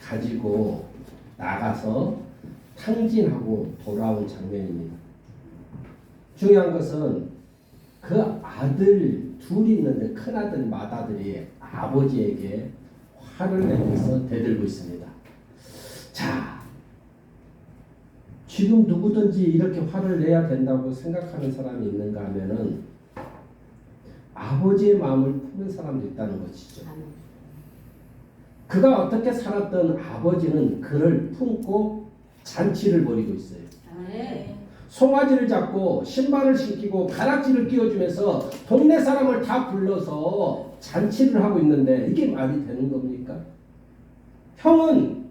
가지고 나가서 탕진하고 돌아온 장면입니다. 중요한 것은 그 아들 둘이 있는데 큰아들 맏아들이 아버지에게 화를 내면서 대들고 있습니다. 자, 지금 누구든지 이렇게 화를 내야 된다고 생각하는 사람이 있는가 하면은 아버지의 마음을 품은 사람도 있다는 것이죠. 그가 어떻게 살았던 아버지는 그를 품고 잔치를 벌이고 있어요. 송아지를 잡고 신발을 신기고 가락지를 끼워주면서 동네 사람을 다 불러서 잔치를 하고 있는데 이게 말이 되는 겁니까? 형은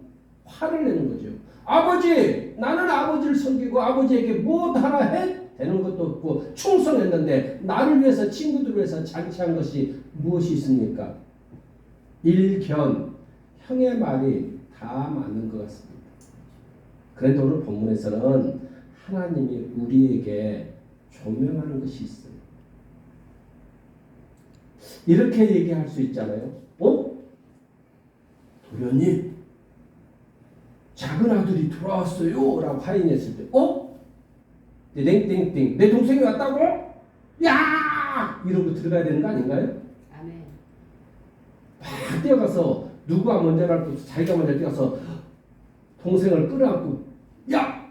화를 내는 거죠. 아버지, 나는 아버지를 섬기고 아버지에게 뭐 하나 해? 되는 것도 없고 충성했는데 나를 위해서 친구들을 위해서 잔치한 것이 무엇이 있습니까? 일견 형의 말이 다 맞는 것 같습니다. 그런데 오늘 본문에서는 하나님이 우리에게 조명하는 것이 있어요. 이렇게 얘기할 수 있잖아요. 도련님, 작은 아들이 돌아왔어요 라고 화인했을 때 땡땡땡 내 동생이 왔다고? 야! 이러고 들어가야 되는 거 아닌가요? 아멘. 막 뛰어가서 누가 먼저 날 자기가 먼저 뛰어서 동생을 끌어안고 야!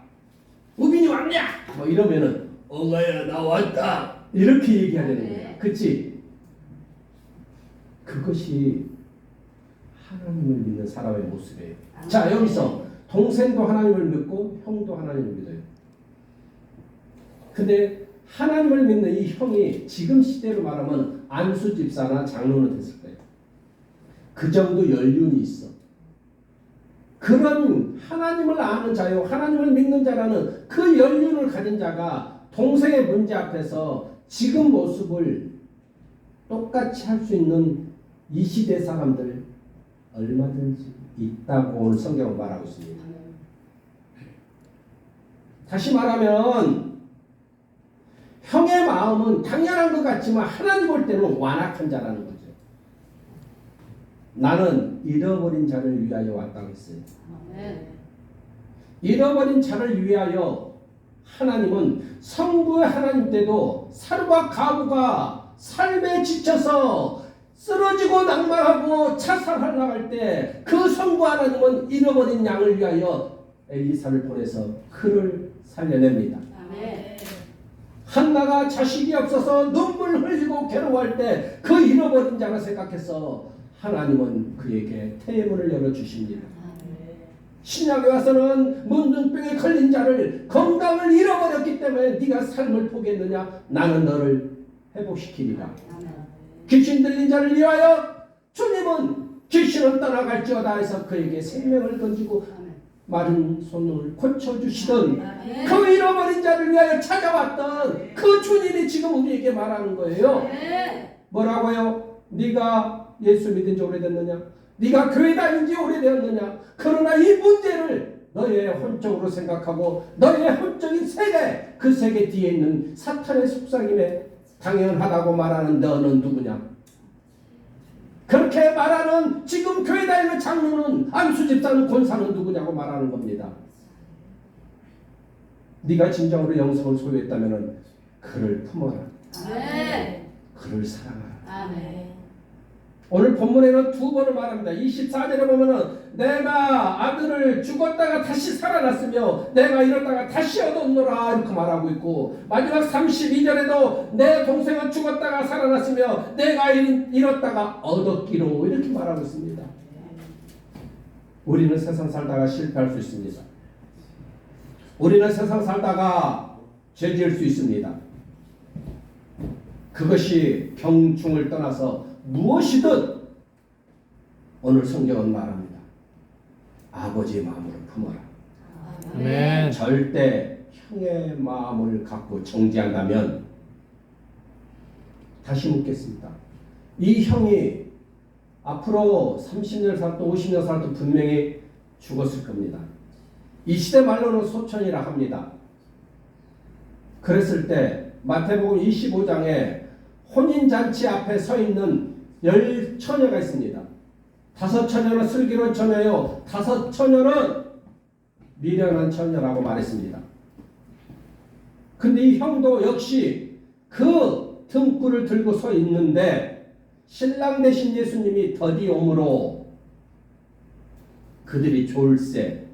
우빈이 왔냐? 뭐 이러면은 엉아야 나 왔다 이렇게 얘기해야 되는 거야. 그치? 그것이 하나님을 믿는 사람의 모습이에요. 자, 여기서 동생도 하나님을 믿고 형도 하나님을 믿어요. 근데 하나님을 믿는 이 형이 지금 시대로 말하면 안수 집사나 장로는 됐을 거예요. 그 정도 연륜이 있어. 그런 하나님을 아는 자요, 하나님을 믿는 자라는 그 연륜을 가진 자가 동생의 문제 앞에서 지금 모습을 똑같이 할 수 있는 이 시대 사람들 얼마든지 있다고 오늘 성경은 말하고 있습니다. 다시 말하면 형의 마음은 당연한 것 같지만 하나님 볼 때는 완악한 자라는 거죠. 나는 잃어버린 자를 위하여 왔다고 했어요. 잃어버린 자를 위하여 하나님은 성부의 하나님 때도 살과 가부가 삶에 지쳐서 쓰러지고 낙마하고 자살하려고 할 때 그 성부 하나님은 잃어버린 양을 위하여 엘리사를 보내서 그를 살려냅니다. 한나가 자식이 없어서 눈물 흘리고 괴로워할 때 그 잃어버린 자를 생각해서 하나님은 그에게 태문을 열어주십니다. 신약에 와서는 문둥병에 걸린 자를 건강을 잃어버렸기 때문에 네가 삶을 포기했느냐? 나는 너를 회복시키리라. 귀신 들린 자를 위하여 주님은 귀신은 떠나갈지어다 해서 그에게 생명을 던지고 마른 손을 고쳐주시던 그 잃어버린 자를 위하여 찾아왔던 그 주님이 지금 우리에게 말하는 거예요. 뭐라고요? 네가 예수 믿은 지 오래됐느냐? 네가 교회 다닌 지 오래되었느냐? 그러나 이 문제를 너의 혼적으로 생각하고 너의 혼적인 세계, 그 세계 뒤에 있는 사탄의 속삭임에 당연하다고 말하는 너는 누구냐? 그렇게 말하는 지금 교회 다니는 장로는 안수집사는 권사는 누구냐고 말하는 겁니다. 네가 진정으로 영성을 소유했다면 그를 품어라. 그를 사랑하라. 오늘 본문에는 두 번을 말합니다. 24절에 보면은 내가 아들을 죽었다가 다시 살아났으며 내가 잃었다가 다시 얻었노라 이렇게 말하고 있고, 마지막 32절에도 내 동생은 죽었다가 살아났으며 내가 잃었다가 얻었기로 이렇게 말하고 있습니다. 우리는 세상 살다가 실패할 수 있습니다. 우리는 세상 살다가 죄 지을 수 있습니다. 그것이 경중을 떠나서 무엇이든 오늘 성경은 말합니다. 아버지의 마음으로 품어라. 아멘. 절대 형의 마음을 갖고 정지한다면, 다시 묻겠습니다. 이 형이 앞으로 30년 살도 50년 살도 분명히 죽었을 겁니다. 이 시대 말로는 소천이라 합니다. 그랬을 때 마태복음 25장에 혼인잔치 앞에 서 있는 10처녀가 있습니다. 다섯 처녀는 슬기로운 처녀요, 다섯 처녀는 미련한 처녀라고 말했습니다. 근데 이 형도 역시 그 등불을 들고 서 있는데 신랑 되신 예수님이 더디 오므로 그들이 졸세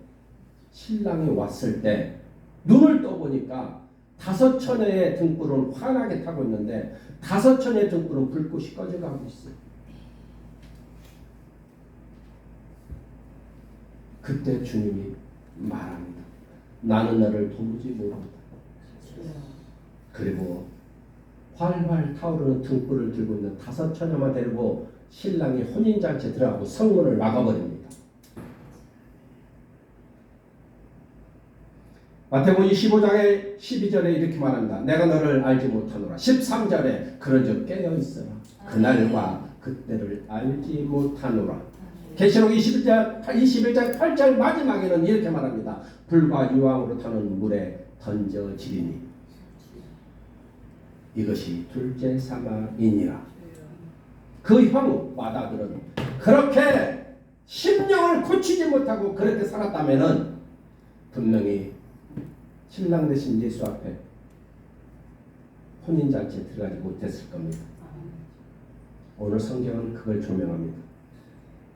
신랑이 왔을 때 눈을 떠보니까 다섯 처녀의 등불은 환하게 타고 있는데 다섯 처녀의 등불은 불꽃이 꺼져가고 있어요. 그때 주님이 말합니다. 나는 너를 도무지 모른다. 그리고 활활 타오르는 등불을 들고 있는 다섯 처녀만 데리고 신랑이 혼인잔치에 들어가고 성문을 막아버립니다. 마태복음 25장의 12절에 이렇게 말합니다. 내가 너를 알지 못하노라. 13절에 그런즉 깨어있어라. 그날과 그때를 알지 못하노라. 계시록 21장 8절 마지막에는 이렇게 말합니다. 불과 유황으로 타는 물에 던져지리니 이것이 둘째 사망이니라. 그 형 마다들은 그렇게 심령을 고치지 못하고 그렇게 살았다면은 분명히 신랑 되신 예수 앞에 혼인잔치에 들어가지 못했을 겁니다. 오늘 성경은 그걸 조명합니다.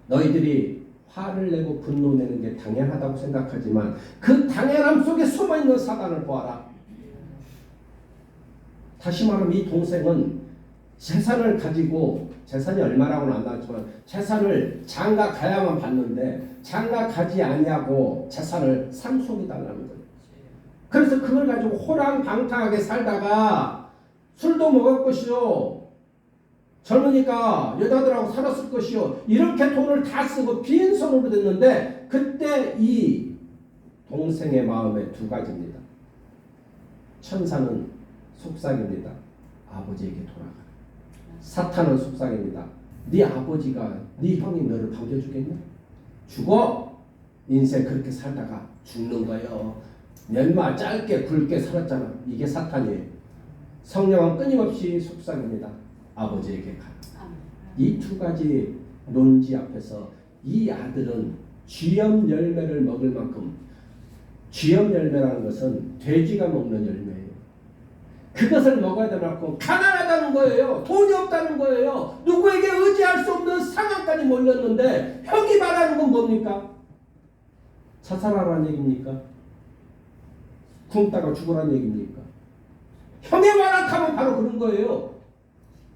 너희들이 화를 내고 분노내는 게 당연하다고 생각하지만 그 당연함 속에 숨어있는 사단을 보아라. 다시 말하면 이 동생은 재산을 가지고, 재산이 얼마라고는 안 나왔지만 재산을 장가 가야만 받는데 장가 가지 아니하고 재산을 상속해달라는 거예요. 그래서 그걸 가지고 호랑방탕하게 살다가 술도 먹을 것이요, 젊으니까 여자들하고 살았을 것이요, 이렇게 돈을 다 쓰고 빈손으로 됐는데 그때 이 동생의 마음에 두 가지입니다. 천사는 속삭입니다. 아버지에게 돌아가라. 사탄은 속삭입니다. 네 아버지가, 네 형이 너를 반겨주겠냐? 죽어. 인생 그렇게 살다가 죽는 거예요. 얼마 짧게 굵게 살았잖아. 이게 사탄이에요. 성령은 끊임없이 속삭입니다. 아버지에게 가라. 이 두 가지 논지 앞에서 이 아들은 쥐염 열매를 먹을 만큼, 쥐염 열매라는 것은 돼지가 먹는 열매예요. 그것을 먹어야 될 만큼 가난하다는 거예요. 돈이 없다는 거예요. 누구에게 의지할 수 없는 상황까지 몰렸는데 형이 말하는 건 뭡니까? 자살하라는 얘기입니까? 굶다가 죽으라는 얘기입니까? 형의 말악하면 바로 그런 거예요.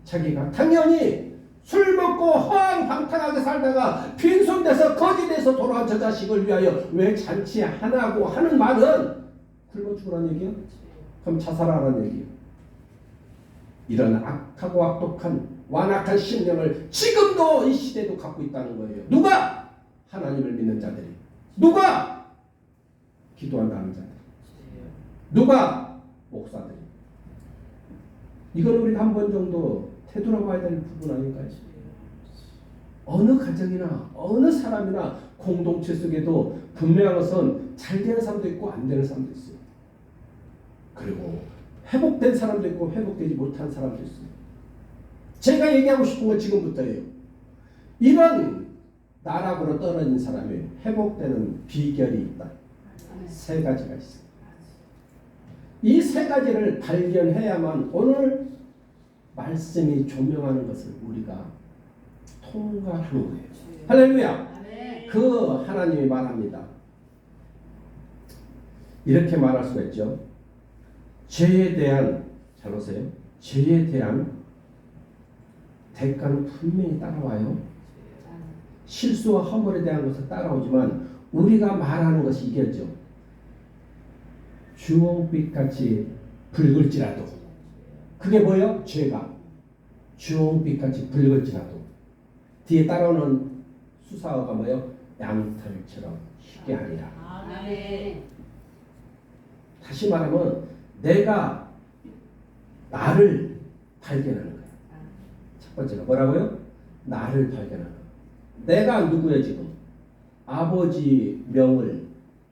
자기가 당연히 술 먹고 허황방탕하게 살다가 빈손돼서 거지돼서 돌아온 저 자식을 위하여 왜 잔치 안 하고 하는 말은 굶어 죽으라는 얘기야? 그럼 자살하라는 얘기야. 이런 악하고 악독한 완악한 심령을 지금도 이 시대도 갖고 있다는 거예요. 누가? 하나님을 믿는 자들이. 누가? 기도한다는 자들. 누가? 목사들이. 이건 우리가 한 번 정도 되돌아봐야 될 부분 아닌가요? 어느 가정이나 어느 사람이나 공동체 속에도 분명한 것은 잘 되는 사람도 있고 안 되는 사람도 있어요. 그리고 회복된 사람도 있고 회복되지 못한 사람도 있어요. 제가 얘기하고 싶은 건 지금부터예요. 이런 나락으로 떨어진 사람이 회복되는 비결이 있다. 세 가지가 있어요. 이 세 가지를 발견해야만 오늘 말씀이 조명하는 것을 우리가 통과하는 거예요. 할렐루야. 그 하나님이 말합니다. 이렇게 말할 수가 있죠. 죄에 대한, 잘 보세요. 죄에 대한 대가는 분명히 따라와요. 실수와 허물에 대한 것은 따라오지만 우리가 말하는 것이 이게죠. 주홍빛같이 붉을지라도, 그게 뭐예요? 죄가 주홍빛같이 붉을지라도 뒤에 따라오는 수사어가 뭐예요? 양털처럼 희게 하리라. 다시 말하면 내가 나를 발견하는 거예요. 첫 번째가 뭐라고요? 나를 발견하는 거예요. 내가 누구예요 지금? 아버지 명을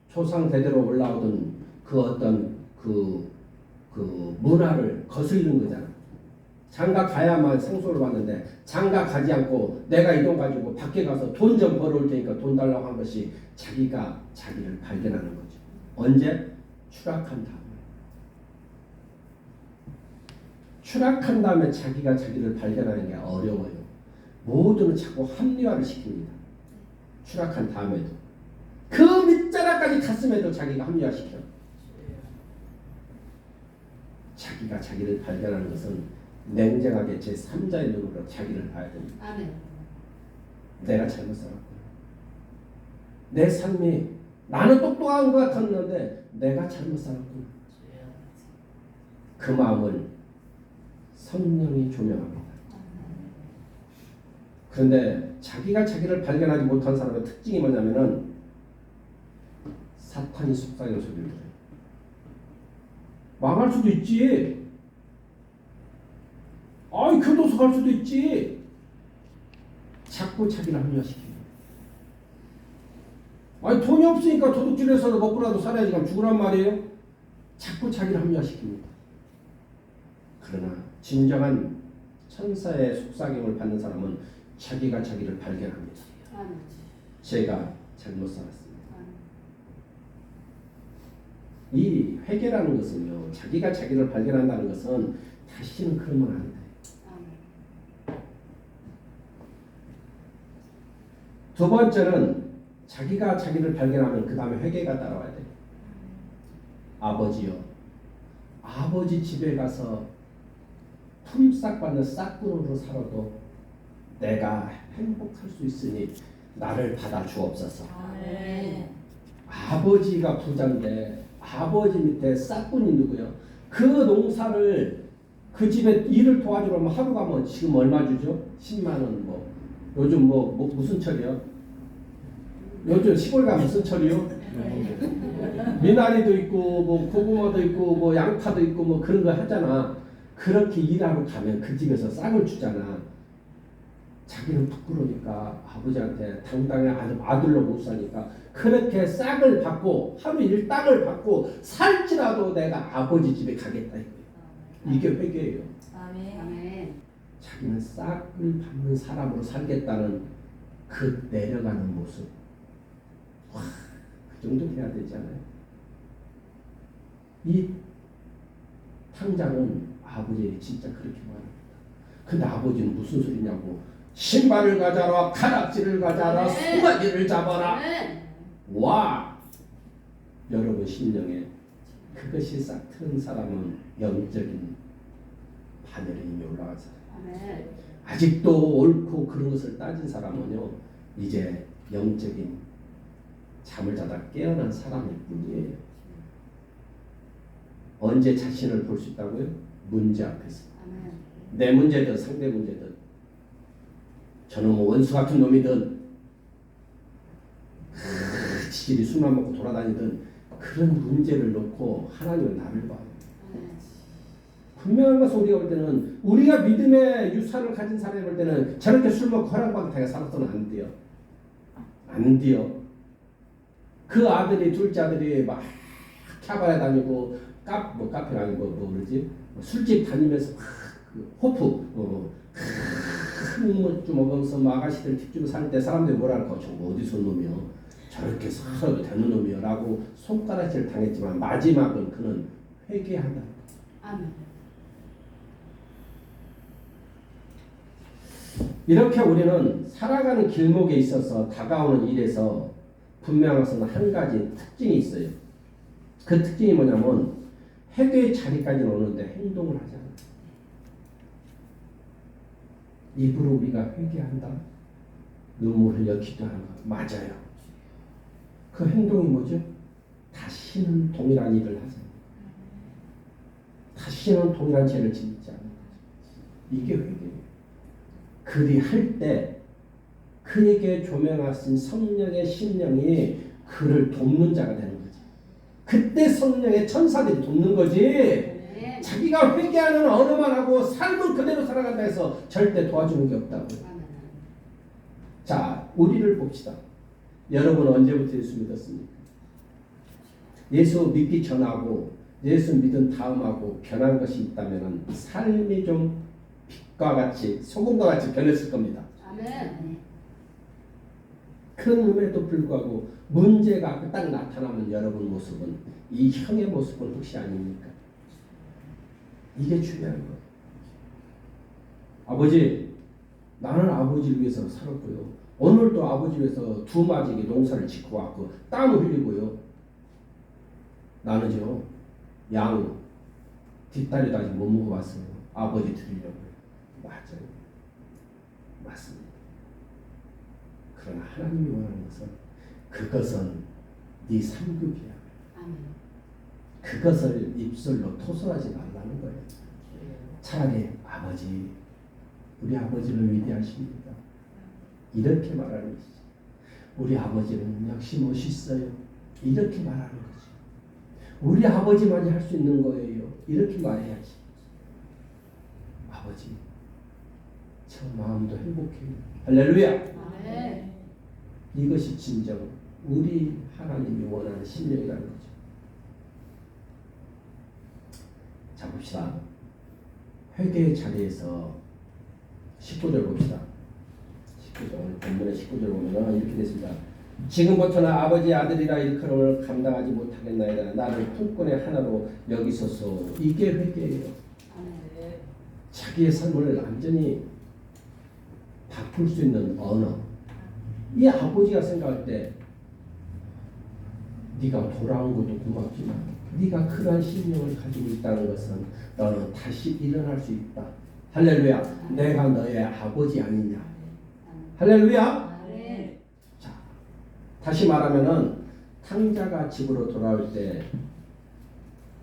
조상 대대로 올라오던 그 어떤 그 문화를 거스르는 거잖아. 장가 가야만 생소를 받는데 장가 가지 않고 내가 이 돈 가지고 밖에 가서 돈 좀 벌어올 테니까 돈 달라고 한 것이 자기가 자기를 발견하는 거죠. 언제? 추락한 다음에. 추락한 다음에 자기가 자기를 발견하는 게 어려워요. 모두는 자꾸 합리화를 시킵니다. 추락한 다음에도. 그 밑자락까지 갔음에도 자기가 합리화시켜. 자기가 자기를 발견하는 것은 냉정하게 제3자의 눈으로 자기를 봐야 됩니다. 아멘. 내가 잘못 살았구나. 내 삶이 나는 똑똑한 것 같았는데 내가 잘못 살았구나. 그 마음을 성령이 조명합니다. 그런데 자기가 자기를 발견하지 못한 사람의 특징이 뭐냐면은 사탄이 속삭이는 소리를 들어요. 망할 수도 있지. 아이 교도소 갈 수도 있지. 자꾸 자기를 합리화시킵니다. 아니 돈이 없으니까 도둑질해서 먹고라도 살아야지 그럼 죽으란 말이에요. 자꾸 자기를 합리화시킵니다. 그러나 진정한 천사의 속삭임을 받는 사람은 자기가 자기를 발견합니다. 제가 잘못 살았습니다. 이 회개라는 것은요, 자기가 자기를 발견한다는 것은 다시는 그러면 안 돼. 두 번째는 자기가 자기를 발견하면 그 다음에 회개가 따라와야 돼. 아버지요, 아버지 집에 가서 품삯받는 싹군으로 살아도 내가 행복할 수 있으니 나를 받아 주옵소서. 아버지가 부자인데 아버지 밑에 싹군이 누구요? 그 농사를 그 집에 일을 도와주려면 하루 가면 지금 얼마 주죠? 10만 원 뭐. 요즘 뭐 무슨 철이요? 요즘 시골 가면 무슨 철이요? 미나리도 있고 뭐 고구마도 있고 뭐 양파도 있고 뭐 그런 거 하잖아. 그렇게 일하러 가면 그 집에서 싹을 주잖아. 자기는 부끄러우니까 아버지한테 당당히 아들로 못 사니까 그렇게 싹을 받고 하루 일당을 받고 살지라도 내가 아버지 집에 가겠다 이거예요. 이게 회개예요. 아멘. 자기는 싹을 받는 사람으로 살겠다는 그 내려가는 모습. 와, 그 정도 해야 되지 않아요? 이 탕자는 아버지에게 진짜 그렇게 말합니다. 근데 아버지는 무슨 소리냐고. 신발을 가져라, 가락지를 가져라, 송아지를 잡아라. 와! 여러분 심령에 그것이 싹 트는 사람은 영적인 바늘이 이미 올라간 사람. 아직도 옳고 그런 것을 따진 사람은요, 이제 영적인 잠을 자다 깨어난 사람일 뿐이에요. 언제 자신을 볼 수 있다고요? 문제 앞에서. 내 문제든 상대 문제든 저는 뭐 원수 같은 놈이든 지질이 술만 먹고 돌아다니든 그런 문제를 놓고 하나님은 나를 봐요. 분명한 것은 우리가 볼 때는 우리가 믿음의 유산을 가진 사람이 볼 때는 저렇게 술 먹고 허락받게 살았어는 안 돼요. 안 돼요. 그 아들이 둘째 아들이 막 캬바레 다니고 카페가 아니고 뭐 그러지 술집 다니면서 막 호프 큰 맥주 먹으면서 아가씨들 팁 주고 살 때 사람들이 뭐라 할까? 저거 어디서 놈이요? 저렇게 살아도 되는 놈이요? 라고 손가락질 당했지만 마지막은 그는 회개한다. 아멘. 이렇게 우리는 살아가는 길목에 있어서 다가오는 일에서 분명한 것은 한 가지 특징이 있어요. 그 특징이 뭐냐면 회개의 자리까지 오는데 행동을 하지 않아요. 입으로 우리가 회개한다. 눈물 흘려 기도하는 것 맞아요. 그 행동이 뭐죠? 다시는 동일한 일을 하지 않는 것. 다시는 동일한 죄를 짓지 않는 것. 이게 회개예요. 그리 할 때 그에게 조명하신 성령의 심령이 그를 돕는 자가 되는 거지. 그때 성령의 천사들이 돕는 거지. 자기가 회개하는 언어만 하고 삶은 그대로 살아간다 해서 절대 도와주는 게 없다고. 자, 우리를 봅시다. 여러분은 언제부터 예수 믿었습니까? 예수 믿기 전하고 예수 믿은 다음하고 변한 것이 있다면 삶이 좀 같이 소금과 같이 변했을 겁니다. 아멘. 그럼에도 불구하고 문제가 딱 나타나면 여러분 모습은 이 형의 모습은 혹시 아닙니까? 이게 중요한 거예요. 아버지, 나는 아버지를 위해서 살았고요. 오늘도 아버지 위해서 두 마지기 농사를 짓고 왔고 땀 흘리고요. 나는요 양 뒷다리도 아직 못 먹어봤어요. 아버지 드리려고요. 맞아요. 맞습니다. 그러나 하나님이 원하는 것은 그것은 네 3급이야. 아멘. 그것을 입술로 토설하지 말라는 거예요. 차라리 아버지, 우리 아버지는 위대하십니다. 이렇게 말하는 것이지. 우리 아버지는 역시 멋있어요. 이렇게 말하는 거지. 우리 아버지만이 할 수 있는 거예요. 이렇게 말해야지. 아버지, 저 마음도 행복해요. 할렐루야. 아멘. 이것이 진정 우리 하나님이 원하는 심령이라는 거죠. 자 봅시다. 회개의 자리에서 19절 봅시다. 19절, 오늘 본문의 19절 보면 이렇게 됐습니다. 지금부터는 아버지 아들이라 일컬음을 감당하지 못하겠나이다. 나를 품꾼의 하나로 여기소서. 이게 회개예요. 아멘. 자기의 삶을 완전히 바꿀 수 있는 언어. 이 아버지가 생각할 때 네가 돌아온 것도 고맙지만 네가 그러한 신명을 가지고 있다는 것은 너는 다시 일어날 수 있다. 할렐루야. 내가 너의 아버지 아니냐. 할렐루야. 아멘. 자, 다시 말하면은 탕자가 집으로 돌아올 때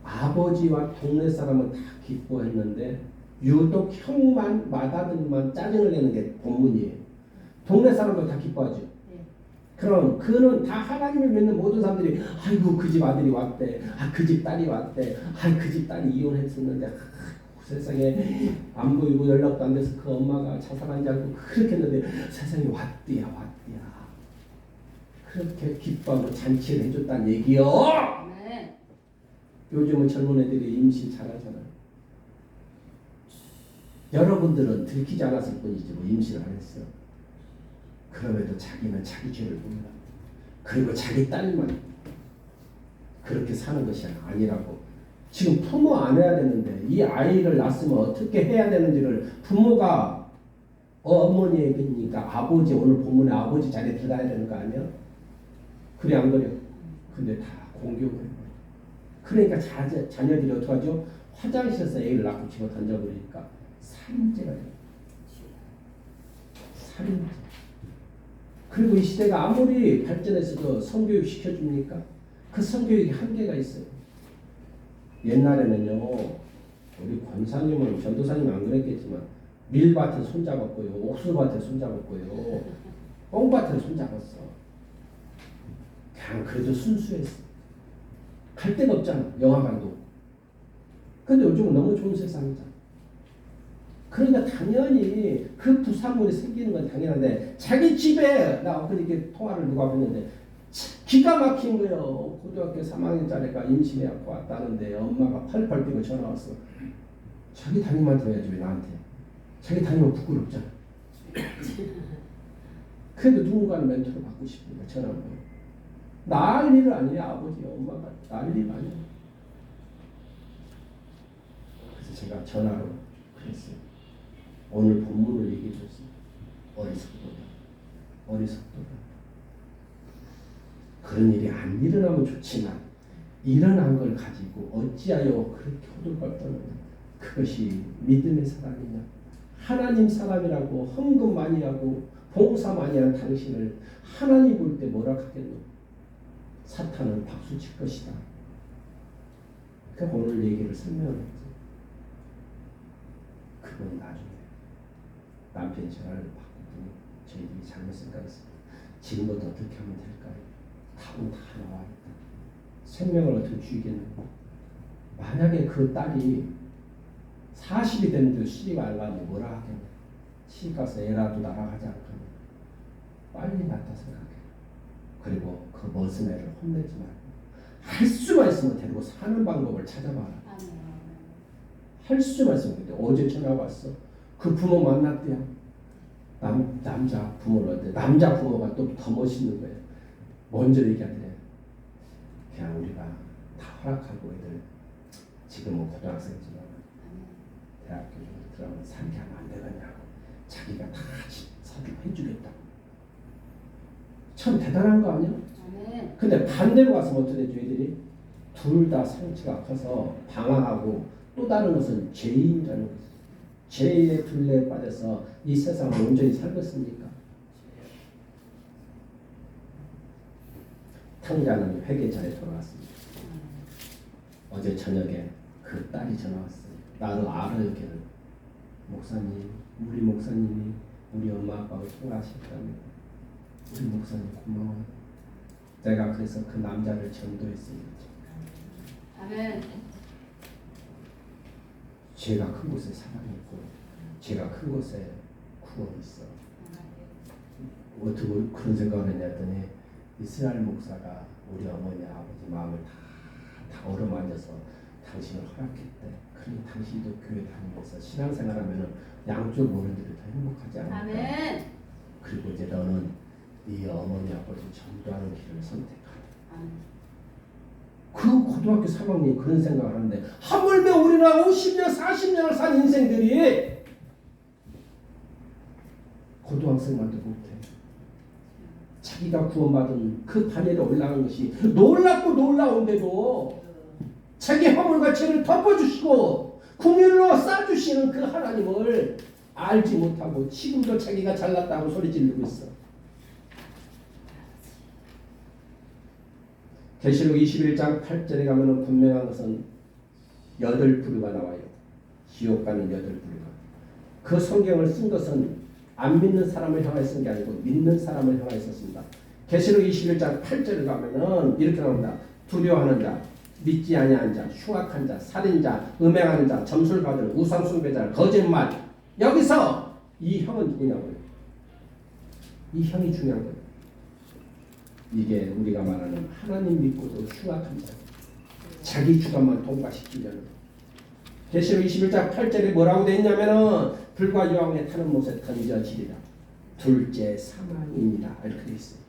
아버지와 동네 사람은 다 기뻐했는데 유독 형만 맏아들만 짜증을 내는 게 본문이에요. 동네 사람도 다 기뻐하죠. 네. 그럼 그는 다 하나님을 믿는 모든 사람들이 아이고 그 집 아들이 왔대. 아 그 집 딸이 왔대. 아 그 집 딸이 이혼했었는데 세상에 안 보이고 연락도 안 돼서 그 엄마가 자살한 줄 알고 그렇게 했는데 세상에 왔대야. 그렇게 기뻐하고 잔치를 해줬다는 얘기요. 아멘. 요즘은 젊은 애들이 임신 잘하잖아요. 여러분들은 들키지 않았을 뿐이지 뭐 임신을 안 했어요. 그럼에도 자기는 자기 죄를 봅니다. 그리고 자기 딸만 그렇게 사는 것이 아니라고. 지금 부모 안 해야 되는데 이 아이를 낳았으면 어떻게 해야 되는지를 부모가 어머니에게니까 아버지, 오늘 본문에 아버지 자리에 들어가야 되는 거 아니야? 그래 안 그래? 근데 다 공격을 해요. 그러니까 자녀들이 어떻게 하죠? 화장실에서 애를 낳고 집어 던져버리니까 살인죄가 돼요. 살인죄. 그리고 이 시대가 아무리 발전했어도 성교육 시켜줍니까? 그 성교육이 한계가 있어요. 옛날에는요, 우리 권사님은 전도사님은 안 그랬겠지만 밀밭에 손잡았고요, 옥수밭에 손잡았고요, 뻥밭에 손잡았어. 그냥 그래도 순수했어. 갈 데가 없잖아, 영화관도. 근데 요즘은 너무 좋은 세상이잖아. 그러니까 당연히 그 부산물이 생기는 건 당연한데 자기 집에 나 엊그저께 통화를 누가 했는데 기가 막힌 거예요. 고등학교 3학년짜리가 임신해갖고 왔다는데 엄마가 펄펄 뛰고 전화 왔어. 자기 담임한테 해야지 왜 나한테. 자기 담임은 부끄럽잖아. 그래도 누군가는 멘토를 받고 싶으니까 전화 온 거예요. 난리를 아니야. 아버지 엄마가 난리가 아니야. 그래서 제가 전화로 그랬어요. 오늘 본문을 얘기해 줬어요. 어리석도다. 그런 일이 안 일어나면 좋지만 일어난 걸 가지고 어찌하여 그렇게 호들갑 떠느냐. 그것이 믿음의 사람이냐. 하나님 사람이라고 헌금 많이 하고 봉사 많이 한 당신을 하나님 볼 때 뭐라 하겠노. 사탄은 박수 칠 것이다. 그러니까 오늘 얘기를 설명했죠. 그건 나중에 남편이 전화를 받고 저희들이 잘못 생각했습니다. 지금부터 어떻게 하면 될까요? 답은 다 나와 있다. 생명을 어떻게 죽이겠는가? 만약에 그 딸이 40이 됐는데 시집을 안 가면 뭐라 하겠냐? 시집 가서 애라도 날아가지 않겠냐? 빨리 낫다 생각해. 그리고 그 멋진 애를 혼내지 말고 할 수만 있으면 데리고 사는 방법을 찾아봐라. 할 수만 있으면. 근데 어제 전화 왔어. 그 부모 만났대요. 남자 부모를 어때? 남자 부모가 또 더 멋있는 거예요. 먼저 얘기하더래. 그냥 우리가 다 허락하고 애들 지금은 고등학생이지만 대학교 정도 들어가면 살게 하면 안 되겠냐고. 자기가 다 사주해주겠다고. 참 대단한 거 아니야? 아멘. 근데 반대로 가서 어떻게 되죠? 애들이 둘 다 상처가 커서 방황하고 또 다른 것은 죄인이라는 거죠. 죄의 둘레에 빠져서 이 세상을 온전히 살겠습니까? 탕자는 회계자에 돌아왔습니다. 어제 저녁에 그 딸이 전화 왔어요. 나를 알아요, 걔는. 목사님, 우리 목사님이 우리 엄마 아빠하고 통화하셨다며. 우리 목사님 고마워요. 내가 그래서 그 남자를 전도했습니다. 아멘. 죄가 큰 곳에 사랑이 있고 죄가 큰 곳에 구원이 있어. 어떻게 그런 생각을 했냐더니 이스라엘 목사가 우리 어머니 아버지 마음을 다 어루만져서 당신을 허락했대. 그러니 당신도 교회 다니면서 신앙생활하면 양쪽 어른들이 더 행복하지 않을까. 아멘. 그리고 이제 너는 네 어머니 아버지 전도하는 길을 선택하라. 아멘. 그 고등학교 3학년이 그런 생각을 하는데 하물며 우리나라 50년 40년을 산 인생들이 고등학생만도 못해. 자기가 구원받은 그 반열에 올라간 것이 놀랍고 놀라운데도 자기 허물과 죄를 덮어주시고 국률로 싸주시는 그 하나님을 알지 못하고 지금도 자기가 잘났다고 소리 지르고 있어. 계시록 21장 8절에 가면은 분명한 것은 8부류가 나와요. 지옥 가는 8부류가. 그 성경을 쓴 것은 안 믿는 사람을 향하여 쓴 게 아니고 믿는 사람을 향하여 썼습니다. 계시록 21장 8절에 가면은 이렇게 나옵니다. 두려워하는 자, 믿지 아니하는 자, 흉악한 자, 살인자, 음행하는 자, 점술받을, 우상숭배자, 거짓말. 여기서 이 형은 누구냐고요? 이 형이 중요한 거예요. 이게 우리가 말하는 하나님 믿고도 흉악한 자, 자기 주관만 통과시키려는. 계시록 21장 8절에 뭐라고 되어 있냐면은 불과 여왕에 타는 못에 던져지리라. 둘째 사망입니다. 이렇게 되어 있어요.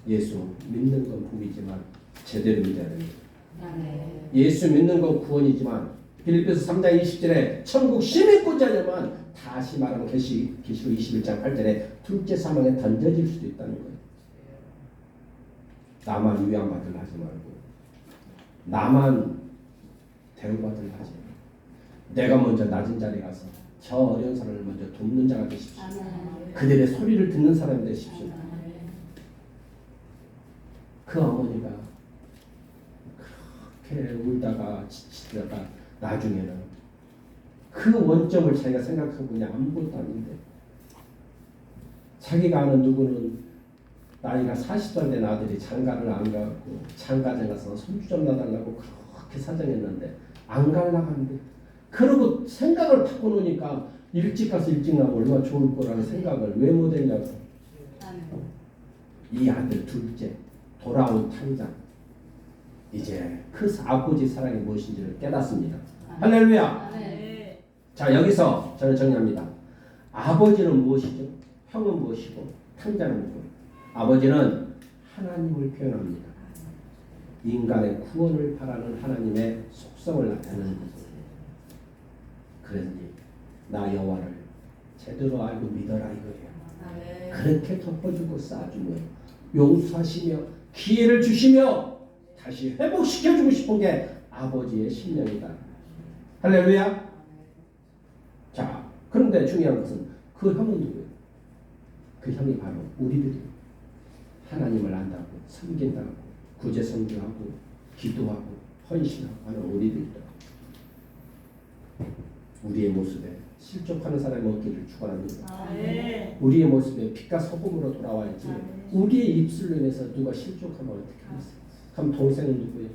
예수 믿는 건 복이지만 제대로 믿어야 됩니다. 아멘. 예수 믿는 건 구원이지만 빌립보서 3장 20절에 천국 시민권자 하려면 다시 말하면 계시록 21장 8절에 둘째 사망에 던져질 수도 있다는 거예요. 나만 위안받으려 하지 말고 나만 대우받으려 하지 말고 내가 먼저 낮은 자리에 가서 저 어려운 사람을 먼저 돕는 자가 되십시오. 아멘. 그들의 소리를 듣는 사람이 되십시오. 그 어머니가 그렇게 울다가 지치다가 나중에는 그 원점을 자기가 생각하고 그냥 아무것도 아닌데 자기가 아는 누구는 나이가 40살 된 아들이 장가를 안 가고 장가장 가서 손주 좀 놔달라고 그렇게 사정했는데 안 가려고 하는데 그러고 생각을 바꿔놓으니까 일찍 가서 일찍 나면 얼마나 좋을 거라는 생각을 왜 못했냐고. 이 아들 둘째 돌아온 탕자 이제 그 아버지 사랑이 무엇인지를 깨닫습니다. 할렐루야. 아멘. 자 여기서 저는 정리합니다. 아버지는 무엇이죠? 형은 무엇이고 탕자는 누구? 아버지는 하나님을 표현합니다. 인간의 구원을 바라는 하나님의 속성을 나타내는 거죠. 그러니 나 여호와를 제대로 알고 믿어라 이거예요. 그렇게 덮어주고 쌓아주며 용서하시며 기회를 주시며 다시 회복시켜주고 싶은 게 아버지의 심령이다. 할렐루야. 자 그런데 중요한 것은 그 형은 누구예요? 그 형이 바로 우리들이에요. 하나님을 안다고 섬긴다고 구제 선교하고 기도하고 헌신하고 하는 우리들이다. 우리의 모습에 실족하는 사람의 얻기를 축원합니다. 우리의 모습에 빛과 소금으로 돌아와야지. 우리의 입술로 인해서 누가 실족하면 어떻게 하겠어요? 그럼 동생은 누구예요?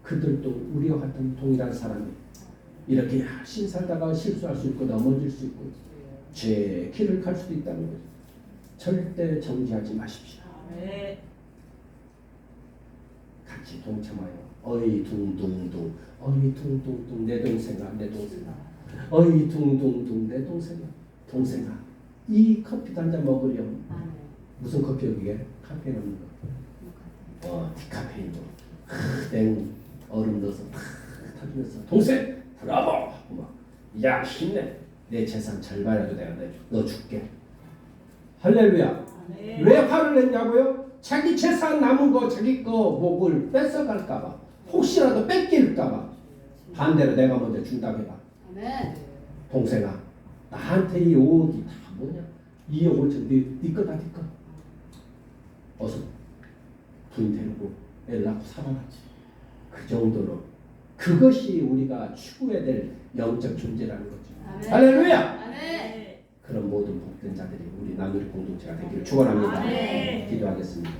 그들도 우리와 같은 동일한 사람이에요. 이렇게 열심히 살다가 실수할 수 있고 넘어질 수 있고 죄의 길을 갈 수도 있다는 거죠. 절대 정지하지 마십시오. 같이 동참하여 어이 둥둥둥 어이 둥둥둥 내 동생아 내 동생아 어이 둥둥둥 내 동생아 이 커피도 한 잔 먹으렴. 무슨 커피요 그게? 카페인 없는 거. 디카페인도 땡 얼음 넣어서 탁 타주면서 동생 브라보 하고 막 야 힘내 내 재산 절반이라도 내가 너 줄게. 할렐루야. 왜 화를 냈냐고요? 자기 재산 남은 거 자기 거 목을 뺏어갈까봐 혹시라도 뺏길까봐 반대로 내가 먼저 준다고 해봐. 아멘. 동생아 나한테 이 5억이 다 뭐냐? 2억 5천 네 거다 네 거. 어서 부인 데리고 애 낳고 살아나지. 그 정도로 그것이 우리가 추구해야 될 영적 존재라는 거죠. 아멘. 할렐루야. 아멘. 그런 모든 복된 자들이 우리 남유리 공동체가 되기를 축원합니다. 아멘. 기도하겠습니다.